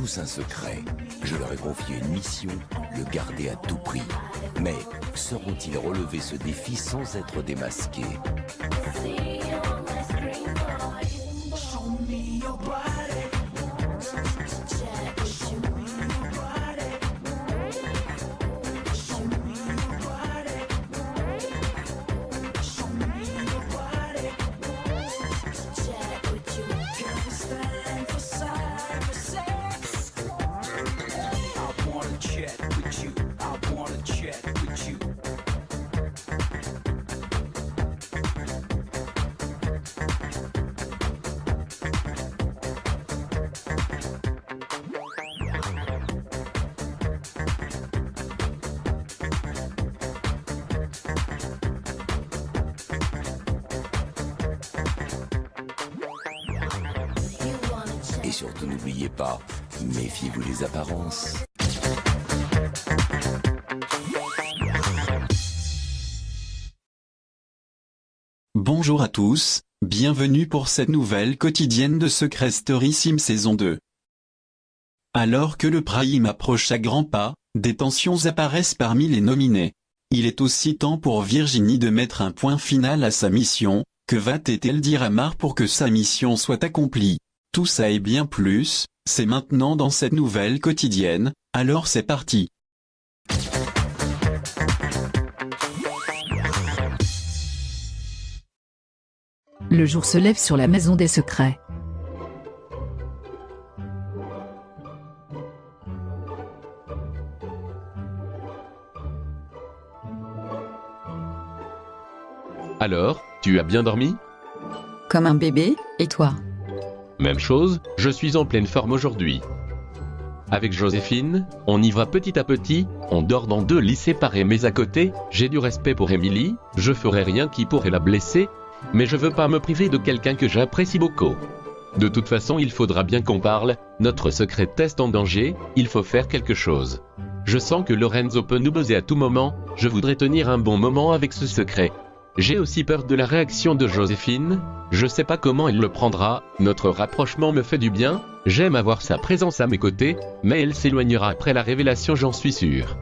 tous un secret. Je leur ai confié une mission, le garder à tout prix. Mais sauront-ils relever ce défi sans être démasqués? Et surtout n'oubliez pas, méfiez-vous des apparences. Bonjour à tous, bienvenue pour cette nouvelle quotidienne de Secret Story Sim saison 2. Alors que le prime approche à grands pas, des tensions apparaissent parmi les nominés. Il est aussi temps pour Virginie de mettre un point final à sa mission. Que va-t-elle dire à Mar pour que sa mission soit accomplie? Tout ça et bien plus, c'est maintenant dans cette nouvelle quotidienne, alors c'est parti. Le jour se lève sur la maison des secrets. Alors, tu as bien dormi? Comme un bébé, et toi? Même chose, je suis en pleine forme aujourd'hui. Avec Joséphine, on y va petit à petit, on dort dans 2 lits séparés mais à côté, j'ai du respect pour Émilie, je ferai rien qui pourrait la blesser, mais je veux pas me priver de quelqu'un que j'apprécie beaucoup. De toute façon il faudra bien qu'on parle, notre secret test en danger, il faut faire quelque chose. Je sens que Lorenzo peut nous buzzer à tout moment, je voudrais tenir un bon moment avec ce secret. J'ai aussi peur de la réaction de Joséphine, je sais pas comment elle le prendra, notre rapprochement me fait du bien, j'aime avoir sa présence à mes côtés, mais elle s'éloignera après la révélation, j'en suis sûr.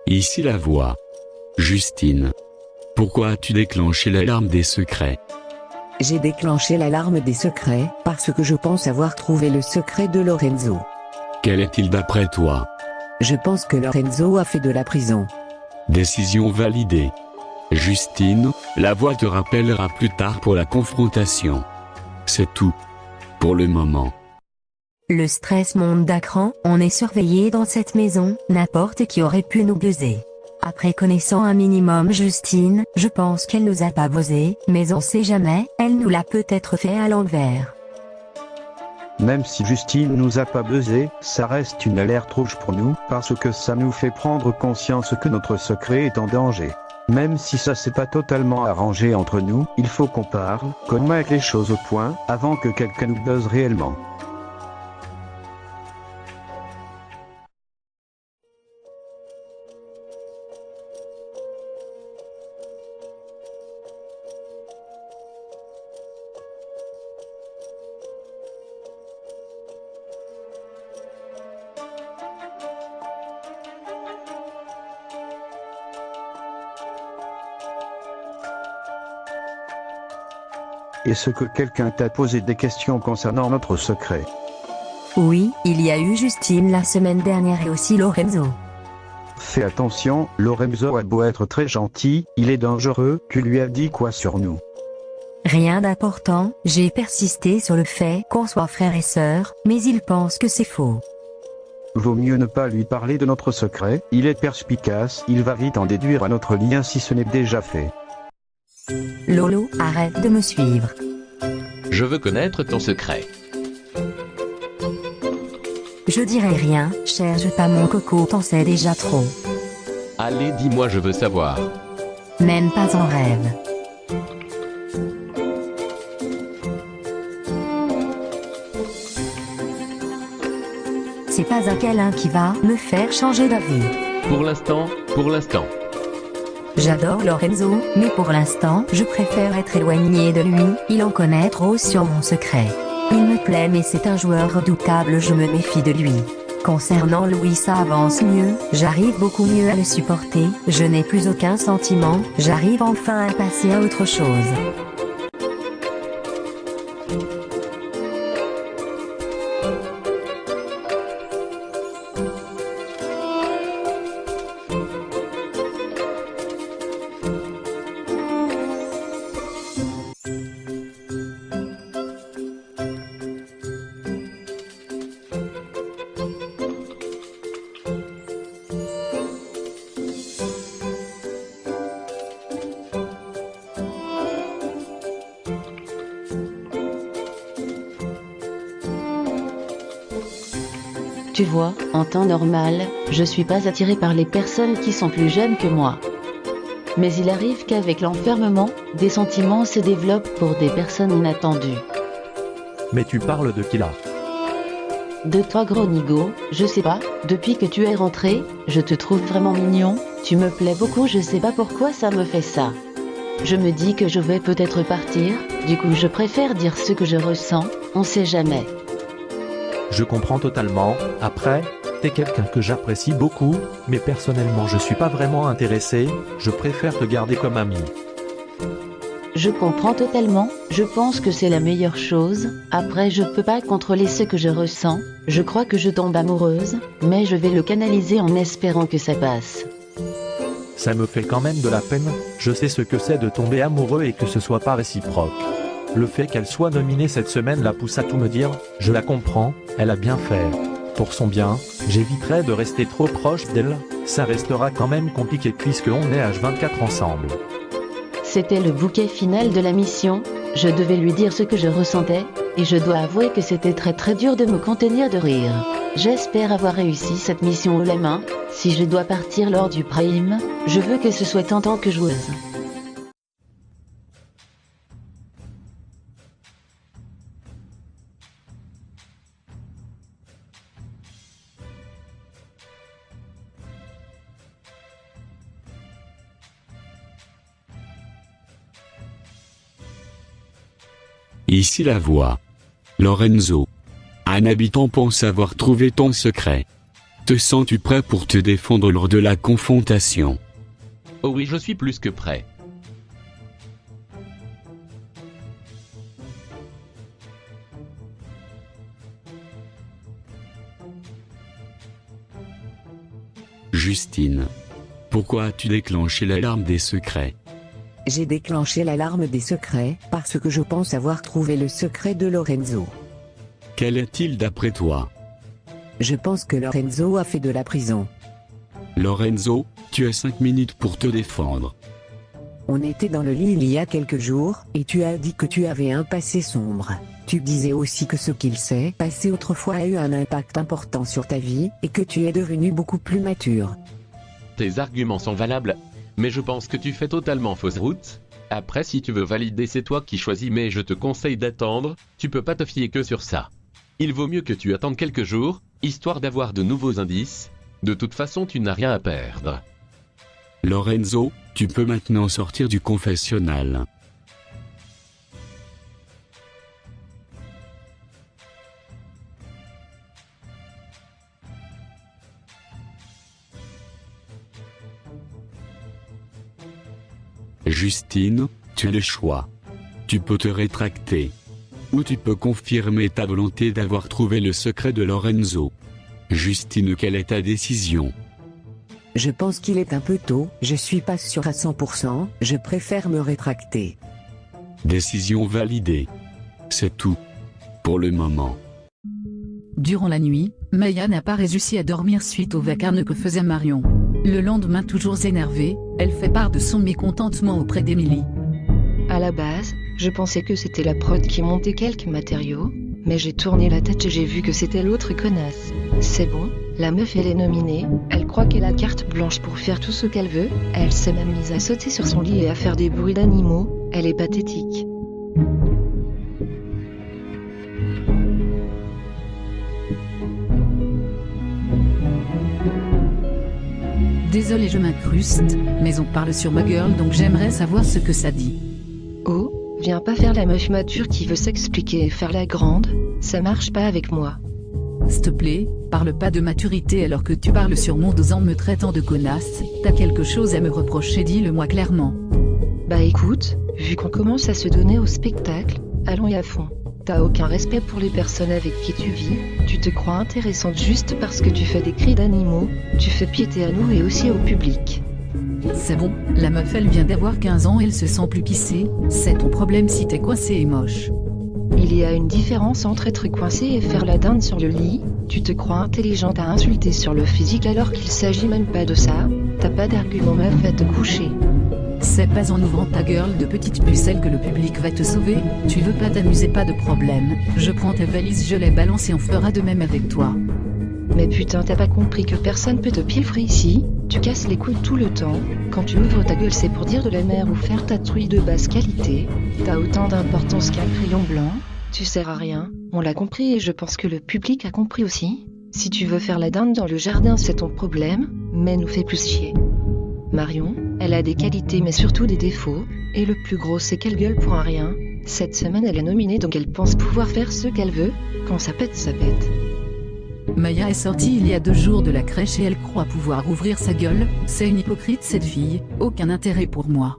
Ici la voix. Justine. Pourquoi as-tu déclenché l'alarme des secrets? J'ai déclenché l'alarme des secrets, parce que je pense avoir trouvé le secret de Lorenzo. Quel est-il d'après toi? Je pense que Lorenzo a fait de la prison. Décision validée. Justine, la voix te rappellera plus tard pour la confrontation. C'est tout. Pour le moment. Le stress monte d'un cran, on est surveillé dans cette maison, n'importe qui aurait pu nous buzzer. Après connaissant un minimum Justine, je pense qu'elle nous a pas buzzé, mais on sait jamais, elle nous l'a peut-être fait à l'envers. Même si Justine nous a pas buzzé, ça reste une alerte rouge pour nous, parce que ça nous fait prendre conscience que notre secret est en danger. Même si ça s'est pas totalement arrangé entre nous, il faut qu'on parle, qu'on mette les choses au point, avant que quelqu'un nous buzz réellement. Est-ce que quelqu'un t'a posé des questions concernant notre secret? Oui, il y a eu Justine la semaine dernière et aussi Lorenzo. Fais attention, Lorenzo a beau être très gentil, il est dangereux, tu lui as dit quoi sur nous? Rien d'important, j'ai persisté sur le fait qu'on soit frères et sœurs, mais il pense que c'est faux. Vaut mieux ne pas lui parler de notre secret, il est perspicace, il va vite en déduire à notre lien si ce n'est déjà fait. Lolo, arrête de me suivre. Je veux connaître ton secret. Je dirai rien, cherche pas mon coco, t'en sais déjà trop. Allez, dis-moi, je veux savoir. Même pas en rêve. C'est pas un câlin qui va me faire changer d'avis. Pour l'instant, J'adore Lorenzo, mais pour l'instant, je préfère être éloigné de lui, il en connaît trop sur mon secret. Il me plaît mais c'est un joueur redoutable, je me méfie de lui. Concernant Louis, ça avance mieux, j'arrive beaucoup mieux à le supporter, je n'ai plus aucun sentiment, j'arrive enfin à passer à autre chose. Tu vois, en temps normal, je suis pas attirée par les personnes qui sont plus jeunes que moi. Mais il arrive qu'avec l'enfermement, des sentiments se développent pour des personnes inattendues. Mais tu parles de qui là? De toi gros nigo, je sais pas, depuis que tu es rentré, je te trouve vraiment mignon, tu me plais beaucoup, je sais pas pourquoi ça me fait ça. Je me dis que je vais peut-être partir, du coup je préfère dire ce que je ressens, on sait jamais. Je comprends totalement, après, t'es quelqu'un que j'apprécie beaucoup, mais personnellement je suis pas vraiment intéressé, je préfère te garder comme ami. Je comprends totalement, je pense que c'est la meilleure chose, après je peux pas contrôler ce que je ressens, je crois que je tombe amoureuse, mais je vais le canaliser en espérant que ça passe. Ça me fait quand même de la peine, je sais ce que c'est de tomber amoureux et que ce soit pas réciproque. Le fait qu'elle soit nominée cette semaine la pousse à tout me dire, je la comprends, elle a bien fait. Pour son bien, j'éviterai de rester trop proche d'elle, ça restera quand même compliqué puisqu'on est H24 ensemble. C'était le bouquet final de la mission, je devais lui dire ce que je ressentais, et je dois avouer que c'était très dur de me contenir de rire. J'espère avoir réussi cette mission haut la main, si je dois partir lors du prime, je veux que ce soit en tant que joueuse. Ici la voix. Lorenzo. Un habitant pense avoir trouvé ton secret. Te sens-tu prêt pour te défendre lors de la confrontation? Oh oui, je suis plus que prêt. Justine. Pourquoi as-tu déclenché l'alarme des secrets? J'ai déclenché l'alarme des secrets, parce que je pense avoir trouvé le secret de Lorenzo. Quel est-il d'après toi? Je pense que Lorenzo a fait de la prison. Lorenzo, tu as 5 minutes pour te défendre. On était dans le lit il y a quelques jours, et tu as dit que tu avais un passé sombre. Tu disais aussi que ce qu'il s'est passé autrefois a eu un impact important sur ta vie, et que tu es devenu beaucoup plus mature. Tes arguments sont valables, mais je pense que tu fais totalement fausse route. Après, si tu veux valider, c'est toi qui choisis, mais je te conseille d'attendre, tu peux pas te fier que sur ça. Il vaut mieux que tu attendes quelques jours, histoire d'avoir de nouveaux indices. De toute façon, tu n'as rien à perdre. Lorenzo, tu peux maintenant sortir du confessionnal. Justine, tu as le choix. Tu peux te rétracter. Ou tu peux confirmer ta volonté d'avoir trouvé le secret de Lorenzo. Justine, quelle est ta décision? Je pense qu'il est un peu tôt, je suis pas sûr à 100%, je préfère me rétracter. Décision validée. C'est tout. Pour le moment. Durant la nuit, Maya n'a pas réussi à dormir suite au vacarme que faisait Marion. Le lendemain, toujours énervée, elle fait part de son mécontentement auprès d'Emily. À la base, je pensais que c'était la prod qui montait quelques matériaux, mais j'ai tourné la tête et j'ai vu que c'était l'autre connasse. C'est bon, la meuf elle est nominée, elle croit qu'elle a carte blanche pour faire tout ce qu'elle veut, elle s'est même mise à sauter sur son lit et à faire des bruits d'animaux, elle est pathétique. Désolé, je m'incruste, mais on parle sur ma girl donc j'aimerais savoir ce que ça dit. Oh, viens pas faire la meuf mature qui veut s'expliquer et faire la grande, ça marche pas avec moi. S'il te plaît, parle pas de maturité alors que tu parles sur mon dos en me traitant de connasse, t'as quelque chose à me reprocher, dis-le-moi clairement. Bah écoute, vu qu'on commence à se donner au spectacle, allons y à fond. T'as aucun respect pour les personnes avec qui tu vis, tu te crois intéressante juste parce que tu fais des cris d'animaux, tu fais piété à nous et aussi au public. C'est bon, la meuf elle vient d'avoir 15 ans et elle se sent plus pissée, c'est ton problème si t'es coincé et moche. Il y a une différence entre être coincé et faire la dinde sur le lit, tu te crois intelligente à insulter sur le physique alors qu'il s'agit même pas de ça, t'as pas d'argument meuf, va te coucher. C'est pas en ouvrant ta gueule de petite pucelle que le public va te sauver, tu veux pas t'amuser, pas de problème, je prends tes valises, je les balance et on fera de même avec toi. Mais putain, t'as pas compris que personne peut te pilfrer ici, tu casses les couilles tout le temps, quand tu ouvres ta gueule c'est pour dire de la merde ou faire ta truie de basse qualité, t'as autant d'importance qu'un crayon blanc, tu sers à rien, on l'a compris et je pense que le public a compris aussi. Si tu veux faire la dinde dans le jardin c'est ton problème, mais nous fais plus chier. Marion, elle a des qualités mais surtout des défauts, et le plus gros c'est qu'elle gueule pour un rien. Cette semaine elle est nominée donc elle pense pouvoir faire ce qu'elle veut, quand ça pète ça pète. Maya est sortie il y a 2 jours de la crèche et elle croit pouvoir ouvrir sa gueule, c'est une hypocrite cette fille, aucun intérêt pour moi.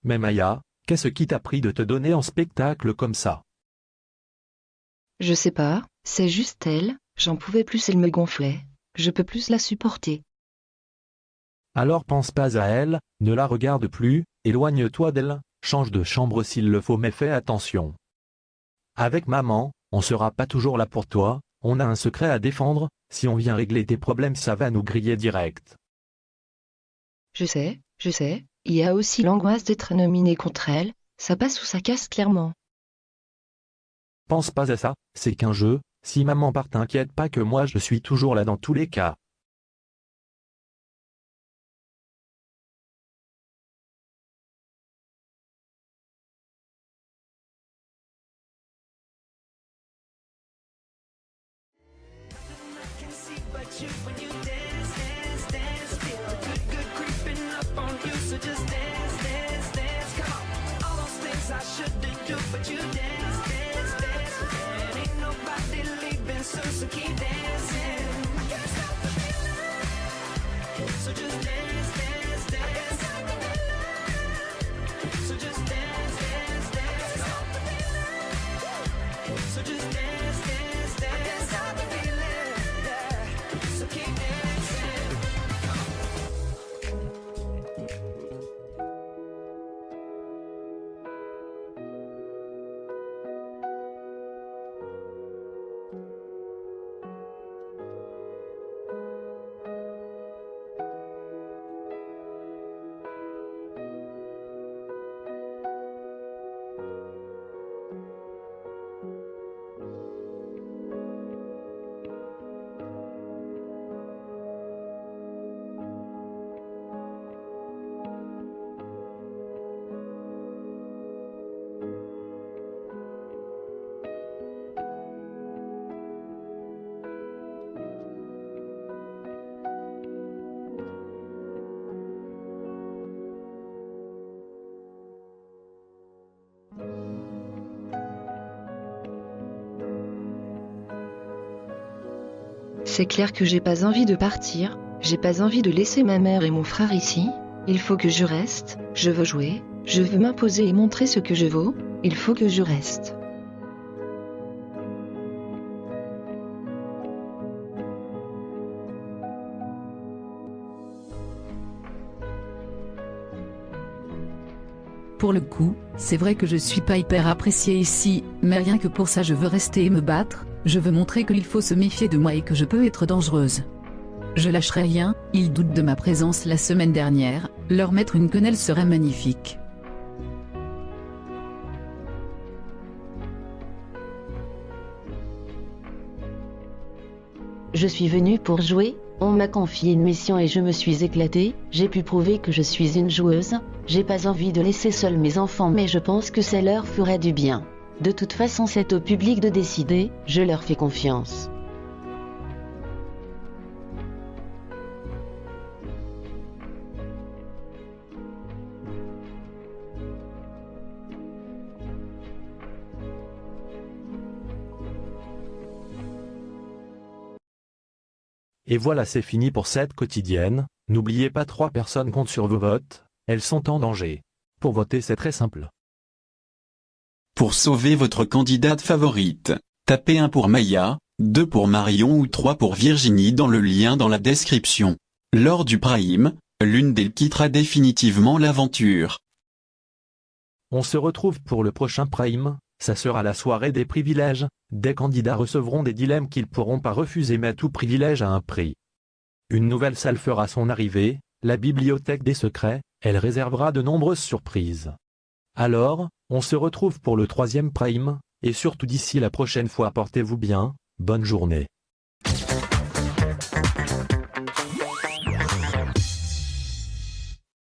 Mais Maya, qu'est-ce qui t'a pris de te donner en spectacle comme ça? Je sais pas, c'est juste elle, j'en pouvais plus, elle me gonflait, je peux plus la supporter. Alors pense pas à elle, ne la regarde plus, éloigne-toi d'elle, change de chambre s'il le faut mais fais attention. Avec maman, on sera pas toujours là pour toi, on a un secret à défendre, si on vient régler tes problèmes ça va nous griller direct. Je sais, il y a aussi l'angoisse d'être nominé contre elle, ça passe ou ça casse clairement. Pense pas à ça, c'est qu'un jeu, si maman part t'inquiète pas que moi je suis toujours là dans tous les cas. C'est clair que j'ai pas envie de partir, j'ai pas envie de laisser ma mère et mon frère ici, il faut que je reste, je veux jouer, je veux m'imposer et montrer ce que je vaux, il faut que je reste. Pour le coup, c'est vrai que je suis pas hyper appréciée ici, mais rien que pour ça je veux rester et me battre, je veux montrer qu'il faut se méfier de moi et que je peux être dangereuse. Je lâcherai rien, ils doutent de ma présence la semaine dernière, leur mettre une quenelle serait magnifique. Je suis venue pour jouer, on m'a confié une mission et je me suis éclatée, j'ai pu prouver que je suis une joueuse, j'ai pas envie de laisser seuls mes enfants mais je pense que ça leur ferait du bien. De toute façon c'est au public de décider, je leur fais confiance. Et voilà, c'est fini pour cette quotidienne. N'oubliez pas, 3 personnes comptent sur vos votes, elles sont en danger. Pour voter c'est très simple. Pour sauver votre candidate favorite, tapez 1 pour Maya, 2 pour Marion ou 3 pour Virginie dans le lien dans la description. Lors du prime, l'une d'elles quittera définitivement l'aventure. On se retrouve pour le prochain prime, ça sera la soirée des privilèges, des candidats recevront des dilemmes qu'ils pourront pas refuser mais tout privilège a un prix. Une nouvelle salle fera son arrivée, la bibliothèque des secrets, elle réservera de nombreuses surprises. Alors, on se retrouve pour le 3e prime, et surtout d'ici la prochaine fois portez-vous bien, bonne journée.